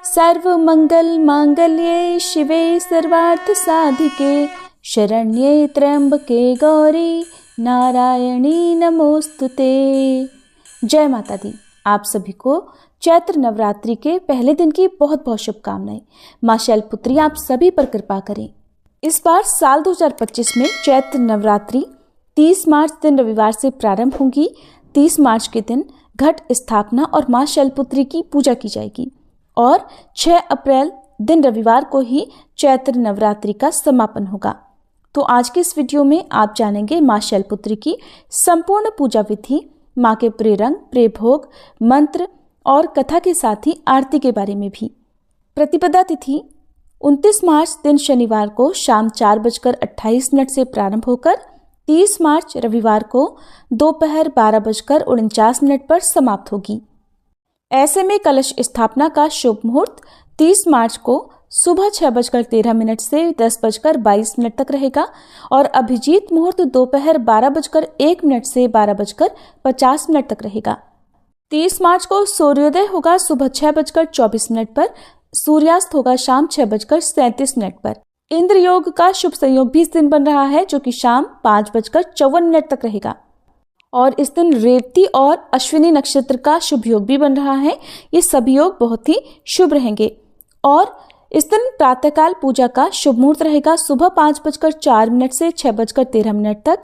सर्व मंगल मांगल्ये शिवे सर्वार्थ साधिके शरण्ये त्र्यंबके गौरी नारायणी नमोस्तुते। जय माता दी। आप सभी को चैत्र नवरात्रि के पहले दिन की बहुत बहुत शुभकामनाएं। मां शैलपुत्री आप सभी पर कृपा करें। इस बार साल 2025 में चैत्र नवरात्रि 30 मार्च दिन रविवार से प्रारंभ होगी। 30 मार्च के दिन घट स्थापना और मां शैलपुत्री की पूजा की जाएगी और 6 अप्रैल दिन रविवार को ही चैत्र नवरात्रि का समापन होगा। तो आज के इस वीडियो में आप जानेंगे मां शैलपुत्री की संपूर्ण पूजा विधि, मां के प्रिय रंग, प्रिय भोग, मंत्र और कथा के साथ ही आरती के बारे में भी। प्रतिपदा तिथि 29 मार्च दिन शनिवार को शाम 4:28 से प्रारंभ होकर 30 मार्च रविवार को दोपहर 12:49 पर समाप्त होगी। ऐसे में कलश स्थापना का शुभ मुहूर्त 30 मार्च को सुबह 6:13 से 10:22 तक रहेगा और अभिजीत मुहूर्त दोपहर 12:01 से 12:50 तक रहेगा। 30 मार्च को सूर्योदय होगा सुबह 6:24 पर, सूर्यास्त होगा शाम 6:37 पर। इंद्र योग का शुभ संयोग भी इस दिन बन रहा है जो कि शाम 5:54 तक रहेगा और इस दिन रेवती और अश्विनी नक्षत्र का शुभ योग भी बन रहा है। ये सभी योग बहुत ही शुभ रहेंगे और इस दिन प्रातःकाल पूजा का शुभ मुहूर्त रहेगा सुबह 5:04 से 6:13 तक।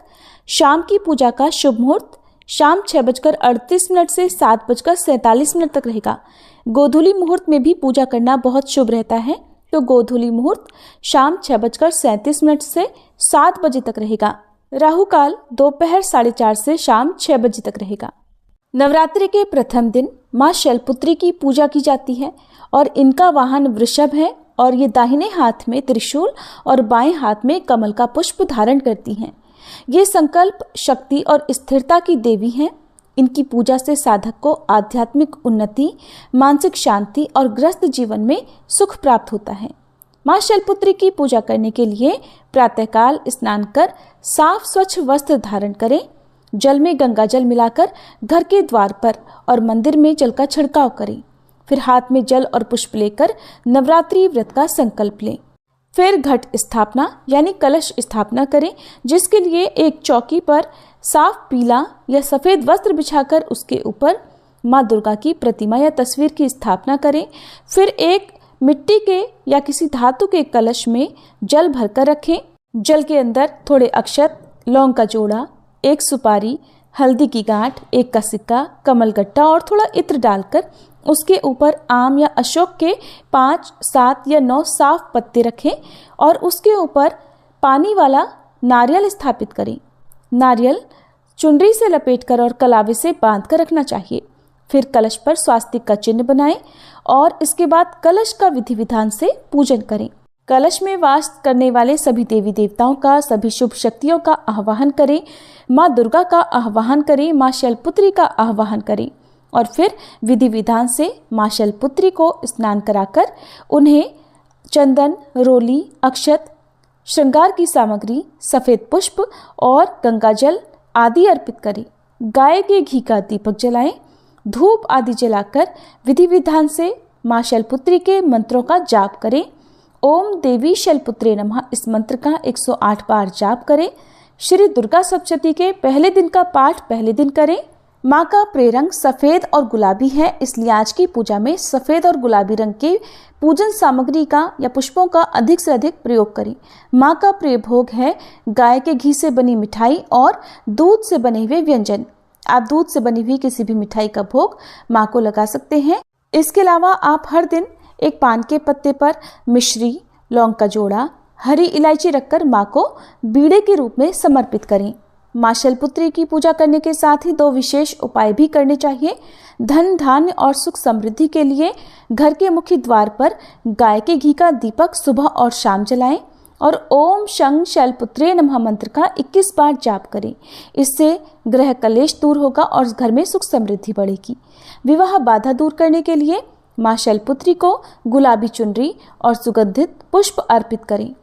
शाम की पूजा का शुभ मुहूर्त शाम 6:38 से 7:47 तक रहेगा। गोधूली मुहूर्त में भी पूजा करना बहुत शुभ रहता है, तो गोधूली मुहूर्त शाम 6:37 से 7 बजे तक रहेगा। राहु काल दोपहर 4:30 से शाम 6 बजे तक रहेगा। नवरात्रि के प्रथम दिन मां शैलपुत्री की पूजा की जाती है और इनका वाहन वृषभ है और ये दाहिने हाथ में त्रिशूल और बाएं हाथ में कमल का पुष्प धारण करती हैं। ये संकल्प, शक्ति और स्थिरता की देवी हैं। इनकी पूजा से साधक को आध्यात्मिक उन्नति, मानसिक शांति और गृहस्थ जीवन में सुख प्राप्त होता है। मां शैलपुत्री की पूजा करने के लिए प्रातःकाल स्नान कर साफ स्वच्छ वस्त्र धारण करें। जल में गंगा जल मिलाकर घर के द्वार पर और मंदिर में जल का छिड़काव करें। फिर हाथ में जल और पुष्प लेकर नवरात्रि व्रत का संकल्प लें। फिर घट स्थापना यानी कलश स्थापना करें, जिसके लिए एक चौकी पर साफ पीला या सफेद वस्त्र बिछाकर उसके ऊपर मां दुर्गा की प्रतिमा या तस्वीर की स्थापना करें। फिर एक मिट्टी के या किसी धातु के कलश में जल भरकर रखें। जल के अंदर थोड़े अक्षत, लौंग का जोड़ा, एक सुपारी, हल्दी की गांठ, एक का सिक्का, कमलगट्टा और थोड़ा इत्र डालकर उसके ऊपर आम या अशोक के 5, 7 या 9 साफ पत्ते रखें और उसके ऊपर पानी वाला नारियल स्थापित करें। नारियल चुनरी से लपेटकर और कलावे से बांधकर रखना चाहिए। फिर कलश पर स्वास्तिक का चिन्ह बनाएं और इसके बाद कलश का विधि विधान से पूजन करें। कलश में वास करने वाले सभी देवी देवताओं का, सभी शुभ शक्तियों का आह्वान करें। मां दुर्गा का आह्वान करें, मां शैलपुत्री का आह्वान करें और फिर विधि विधान से मां शैलपुत्री को स्नान कराकर उन्हें चंदन, रोली, अक्षत, श्रृंगार की सामग्री, सफेद पुष्प और गंगाजल आदि अर्पित करें। गाय के घी का दीपक जलाएं। धूप आदि जलाकर विधि विधान से मां शैलपुत्री के मंत्रों का जाप करें। ओम देवी शैलपुत्रे नमः इस मंत्र का 108 बार जाप करें। श्री दुर्गा सप्तशती के पहले दिन का पाठ पहले दिन करें। मां का प्रिय रंग सफेद और गुलाबी है, इसलिए आज की पूजा में सफेद और गुलाबी रंग के पूजन सामग्री का या पुष्पों का अधिक से अधिक प्रयोग करें। मां का प्रिय भोग है गाय के घी से बनी मिठाई और दूध से बने हुए व्यंजन। आप दूध से बनी हुई किसी भी मिठाई का भोग मां को लगा सकते हैं। इसके अलावा आप हर दिन एक पान के पत्ते पर मिश्री, लौंग का जोड़ा, हरी इलायची रखकर मां को बीड़े के रूप में समर्पित करें। मां शैलपुत्री की पूजा करने के साथ ही 2 विशेष उपाय भी करने चाहिए। धन, धान्य और सुख समृद्धि के लिए घर के मुख्य द्वार पर गाय के घी का दीपक सुबह और शाम जलाएं और ओम शं शैलपुत्रे नमः मंत्र का 21 बार जाप करें। इससे ग्रह कलेश दूर होगा और घर में सुख समृद्धि बढ़ेगी। विवाह बाधा दूर करने के लिए मां शैलपुत्री को गुलाबी चुनरी और सुगंधित पुष्प अर्पित करें।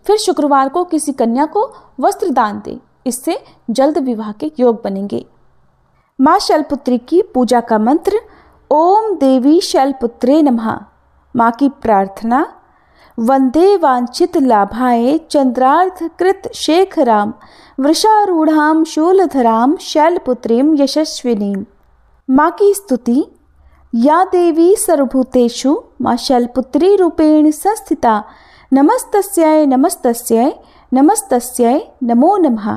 फिर शुक्रवार को किसी कन्या को वस्त्र दान दें, इससे जल्द विवाह के योग बनेंगे। मां शैलपुत्री की पूजा का मंत्र ओम देवी शैलपुत्रे नमः। माँ की प्रार्थना, वंदे वांछित लाभाय चंद्रार्थ कृत शेखराम वृषारूढ़ाम शूलधराम शैलपुत्रीम यशस्विनीम। माँ की स्तुति, या देवी सर्वभूतेषु माँ शैलपुत्री रूपेण संस्थिता नमस्तस्यै नमस्तस्यै नमस्तस्यै नमो नमः।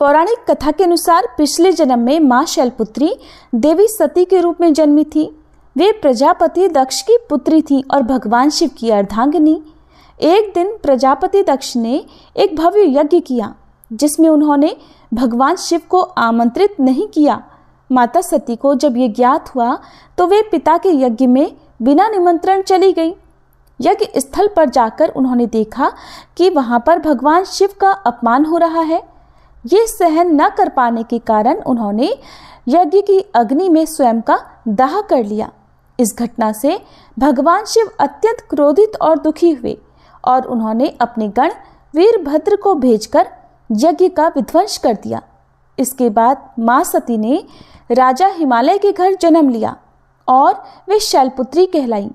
पौराणिक कथा के अनुसार पिछले जन्म में माँ शैलपुत्री देवी सती के रूप में जन्मी थी। वे प्रजापति दक्ष की पुत्री थी और भगवान शिव की अर्धांगिनी। एक दिन प्रजापति दक्ष ने एक भव्य यज्ञ किया जिसमें उन्होंने भगवान शिव को आमंत्रित नहीं किया। माता सती को जब ये ज्ञात हुआ तो वे पिता के यज्ञ में बिना निमंत्रण चली गई। यज्ञ स्थल पर जाकर उन्होंने देखा कि वहां पर भगवान शिव का अपमान हो रहा है। ये सहन न कर पाने के कारण उन्होंने यज्ञ की अग्नि में स्वयं का दाह कर लिया। इस घटना से भगवान शिव अत्यंत क्रोधित और दुखी हुए और उन्होंने अपने गण वीरभद्र को भेजकर यज्ञ का विध्वंस कर दिया। इसके बाद माँ सती ने राजा हिमालय के घर जन्म लिया और वे शैलपुत्री कहलाईं।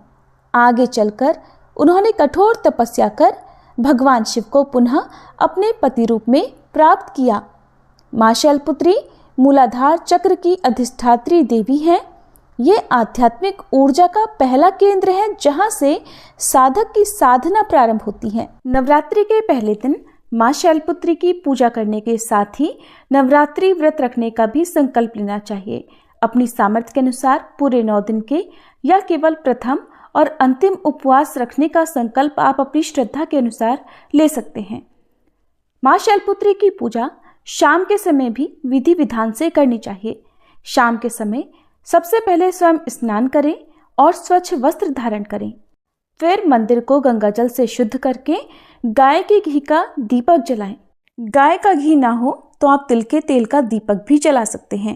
आगे चलकर उन्होंने कठोर तपस्या कर भगवान शिव को पुनः अपने पति रूप में प्राप्त किया। माँ शैलपुत्री मूलाधार चक्र की अधिष्ठात्री देवी हैं। ये आध्यात्मिक ऊर्जा का पहला केंद्र है जहाँ से साधक की साधना प्रारंभ होती है। नवरात्रि के पहले दिन माँ शैलपुत्री की पूजा करने के साथ ही नवरात्रि व्रत रखने का भी संकल्प लेना चाहिए। अपनी सामर्थ्य के अनुसार पूरे 9 दिन के या केवल प्रथम और अंतिम उपवास रखने का संकल्प आप अपनी श्रद्धा के अनुसार ले सकते हैं। माँ शैलपुत्री की पूजा शाम के समय भी विधि विधान से करनी चाहिए। शाम के समय सबसे पहले स्वयं स्नान करें और स्वच्छ वस्त्र धारण करें। फिर मंदिर को गंगाजल से शुद्ध करके गाय के घी का दीपक जलाएं। गाय का घी ना हो तो आप तिल के तेल का दीपक भी जला सकते हैं।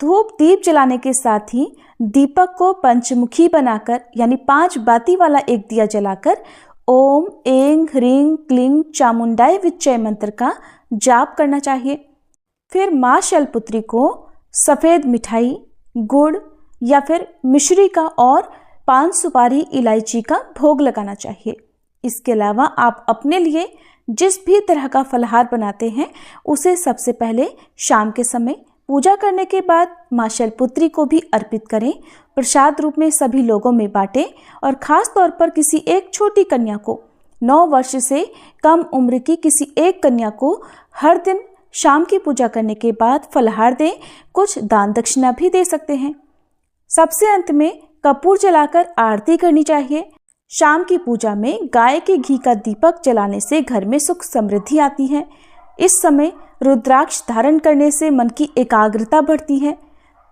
धूप दीप जलाने के साथ ही दीपक को पंचमुखी बनाकर यानी 5 बाती वाला एक दिया जलाकर ओम ऐं ह्रीं क्लीं चामुंडाय विच्चय मंत्र का जाप करना चाहिए। फिर माँ शैलपुत्री को सफ़ेद मिठाई, गुड़ या फिर मिश्री का और पान सुपारी इलायची का भोग लगाना चाहिए। इसके अलावा आप अपने लिए जिस भी तरह का फलाहार बनाते हैं उसे सबसे पहले शाम के समय पूजा करने के बाद माँ शैलपुत्री को भी अर्पित करें। प्रसाद रूप में सभी लोगों में बांटें और खास तौर पर किसी एक छोटी कन्या को, 9 वर्ष से कम उम्र की किसी एक कन्या को हर दिन शाम की पूजा करने के बाद फलाहार दें। कुछ दान दक्षिणा भी दे सकते हैं। सबसे अंत में कपूर जलाकर आरती करनी चाहिए। शाम की पूजा में गाय के घी का दीपक जलाने से घर में सुख समृद्धि आती है। इस समय रुद्राक्ष धारण करने से मन की एकाग्रता बढ़ती है।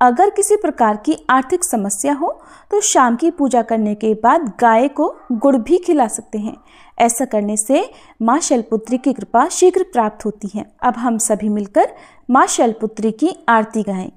अगर किसी प्रकार की आर्थिक समस्या हो तो शाम की पूजा करने के बाद गाय को गुड़ भी खिला सकते हैं। ऐसा करने से माँ शैलपुत्री की कृपा शीघ्र प्राप्त होती है। अब हम सभी मिलकर माँ शैलपुत्री की आरती गाएं।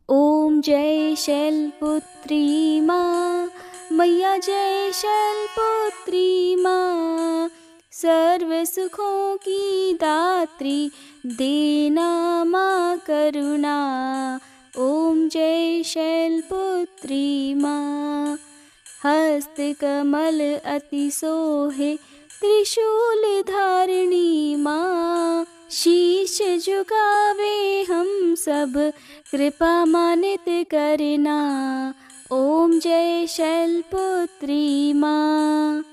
ओम जय शैलपुत्री माँ, मैया जय शैलपुत्री माँ, सर्व सुखों की दात्री देना माँ करुणा। ओम जय शैलपुत्री माँ, हस्त कमल अति सोहे त्रिशूल धारिणी माँ, शीश झुकावे हम सब कृपा मानित करना। ओम जय शैलपुत्री माँ,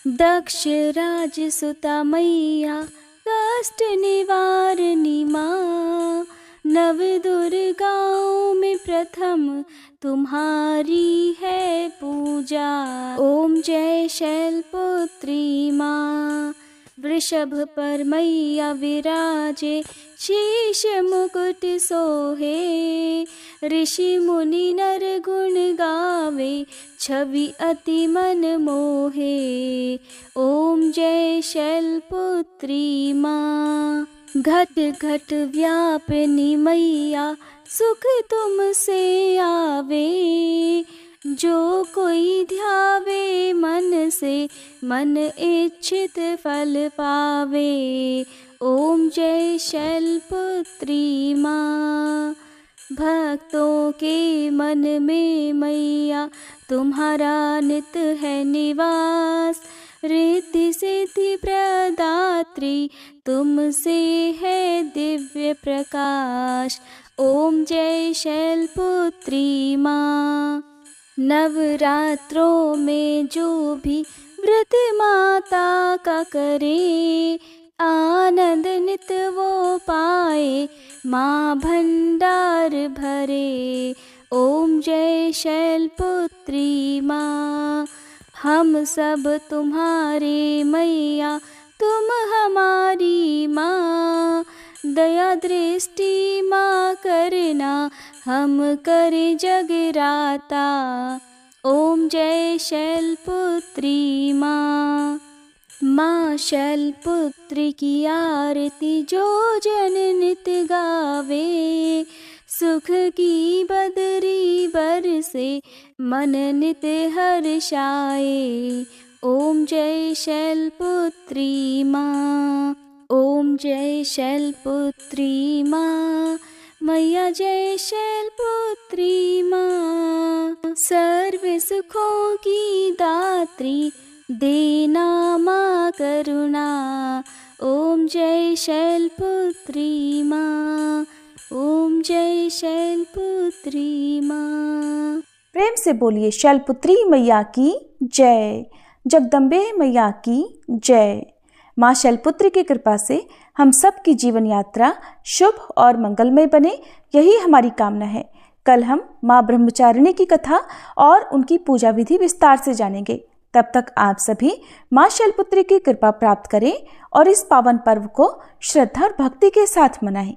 दक्ष राज सुता मैया कष्ट निवारणी माँ, नव दुर्गाओं में प्रथम तुम्हारी है पूजा। ओम जय शैलपुत्री माँ, वृषभ पर मैया विराजे शीश मुकुट सोहे, ऋषि मुनि नर गुण गावे छवि अति मन मोहे। ओम जय शैलपुत्री माँ, घट घट व्यापिनी मैया सुख तुमसे आवे, जो कोई ध्यावे मन से मन इच्छित फल पावे। ओम जय शैलपुत्री माँ, भक्तों के मन में मैया तुम्हारा नित है निवास। रिद्धि सिद्धि प्रदात्री तुमसे है दिव्य प्रकाश। ओम जय शैलपुत्री माँ। नवरात्रों में जो भी व्रत माता का करे, आनंद नित वो पाए माँ भंडार भरे। ओम जय शैलपुत्री माँ। हम सब तुम्हारे मैया तुम हमारी माँ। दया दृष्टि माँ करना हम करे जगराता। ओम जय शैलपुत्री माँ। माँ शैलपुत्री की आरती जो जन नित गावे, सुख की बदरी बरसे मन नित हर्षाए। ओम जय शैलपुत्री माँ। ओम जय शैलपुत्री माँ। मैया जय शैलपुत्री माँ। सर्व सुखों की दात्री देना माँ करुणा। ओम जय शैलपुत्री माँ। ओम जय शैलपुत्री माँ। प्रेम से बोलिए शैलपुत्री मैया की जय। जगदम्बे मैया की जय। माँ शैलपुत्री की कृपा से हम सब की जीवन यात्रा शुभ और मंगलमय बने, यही हमारी कामना है। कल हम माँ ब्रह्मचारिणी की कथा और उनकी पूजा विधि विस्तार से जानेंगे। तब तक आप सभी माँ शैलपुत्री की कृपा प्राप्त करें और इस पावन पर्व को श्रद्धा और भक्ति के साथ मनाएं।